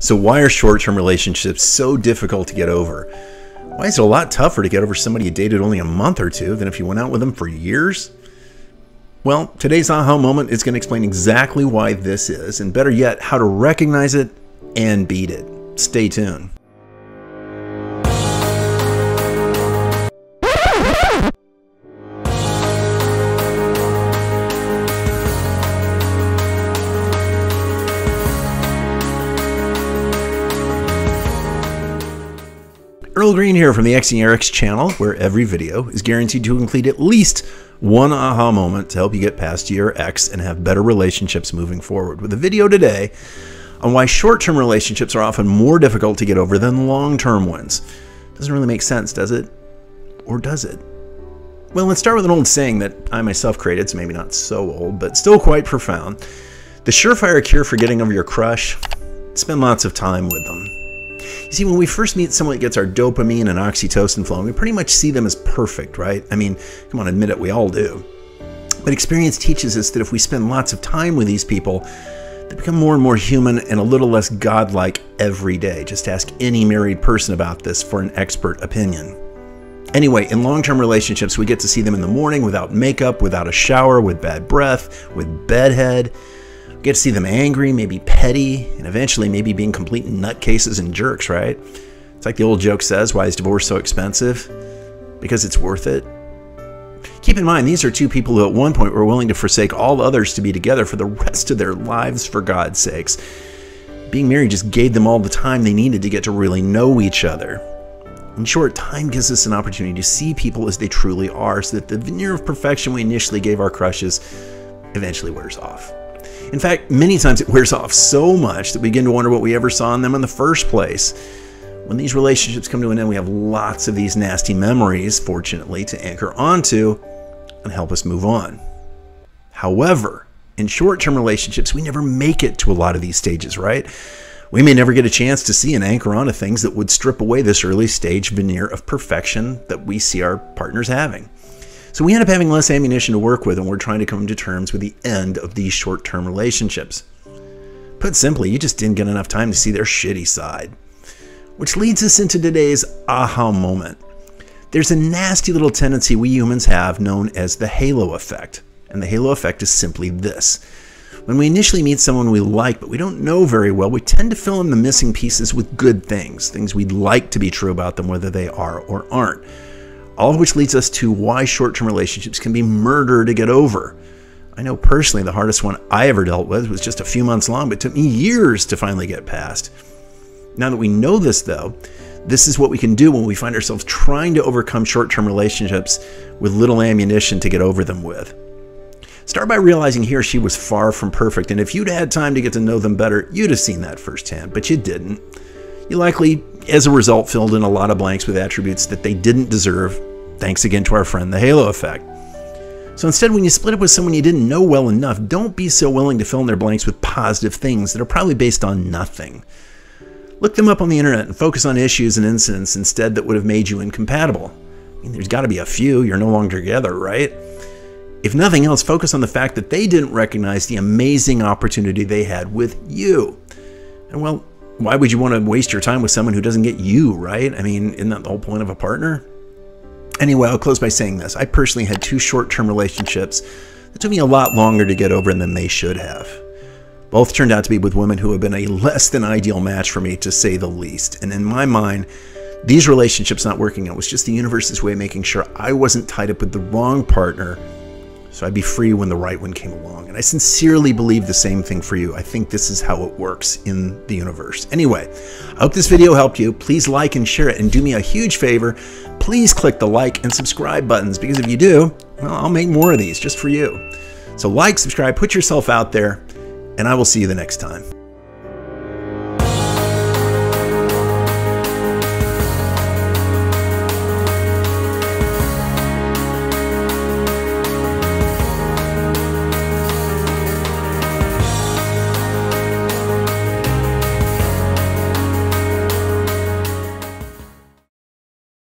So why are short-term relationships so difficult to get over? Why is it a lot tougher to get over somebody you dated only a month or two than if you went out with them for years? Well, today's aha moment is going to explain exactly why this is, and better yet, how to recognize it and beat it. Stay tuned. Errol Greene here from the XERX channel, where every video is guaranteed to include at least one aha moment to help you get past your ex and have better relationships moving forward. With a video today on why short-term relationships are often more difficult to get over than long-term ones. Doesn't really make sense, does it? Or does it? Well, let's start with an old saying that I myself created, so maybe not so old, but still quite profound. The surefire cure for getting over your crush: spend lots of time with them. You see, when we first meet someone that gets our dopamine and oxytocin flowing, we pretty much see them as perfect, right? I mean, come on, admit it, we all do. But experience teaches us that if we spend lots of time with these people, they become more and more human and a little less godlike every day. Just ask any married person about this for an expert opinion. Anyway, in long-term relationships, we get to see them in the morning without makeup, without a shower, with bad breath, with bedhead. We get to see them angry, maybe petty, and eventually maybe being complete nutcases and jerks, right? It's like the old joke says, why is divorce so expensive? Because it's worth it. Keep in mind, these are two people who at one point were willing to forsake all others to be together for the rest of their lives, for God's sakes. Being married just gave them all the time they needed to get to really know each other. In short, time gives us an opportunity to see people as they truly are, so that the veneer of perfection we initially gave our crushes eventually wears off. In fact, many times it wears off so much that we begin to wonder what we ever saw in them in the first place. When these relationships come to an end, we have lots of these nasty memories, fortunately, to anchor onto and help us move on. However, in short-term relationships, we never make it to a lot of these stages, right? We may never get a chance to see and anchor onto things that would strip away this early stage veneer of perfection that we see our partners having. So we end up having less ammunition to work with, and we're trying to come to terms with the end of these short-term relationships. Put simply, you just didn't get enough time to see their shitty side. Which leads us into today's aha moment. There's a nasty little tendency we humans have known as the halo effect. And the halo effect is simply this. When we initially meet someone we like but we don't know very well, we tend to fill in the missing pieces with good things we'd like to be true about them, whether they are or aren't. All of which leads us to why short-term relationships can be murder to get over. I know personally the hardest one I ever dealt with was just a few months long, but it took me years to finally get past. Now that we know this, though, this is what we can do when we find ourselves trying to overcome short-term relationships with little ammunition to get over them with. Start by realizing he or she was far from perfect, and if you'd had time to get to know them better, you'd have seen that firsthand, but you didn't. You likely, as a result, filled in a lot of blanks with attributes that they didn't deserve, thanks again to our friend the halo effect. So instead, when you split up with someone you didn't know well enough, don't be so willing to fill in their blanks with positive things that are probably based on nothing. Look them up on the internet and focus on issues and incidents instead that would have made you incompatible. I mean, there's got to be a few. You're no longer together, right? If nothing else, focus on the fact that they didn't recognize the amazing opportunity they had with you. And well, why would you want to waste your time with someone who doesn't get you, right? I mean, isn't that the whole point of a partner? Anyway, I'll close by saying this. I personally had two short-term relationships that took me a lot longer to get over than they should have. Both turned out to be with women who have been a less than ideal match for me, to say the least. And in my mind, these relationships not working out was just the universe's way of making sure I wasn't tied up with the wrong partner, so I'd be free when the right one came along. And I sincerely believe the same thing for you. I think this is how it works in the universe. Anyway, I hope this video helped you. Please like and share it, and do me a huge favor. Please click the like and subscribe buttons, because if you do, well, I'll make more of these just for you. So like, subscribe, put yourself out there, and I will see you the next time.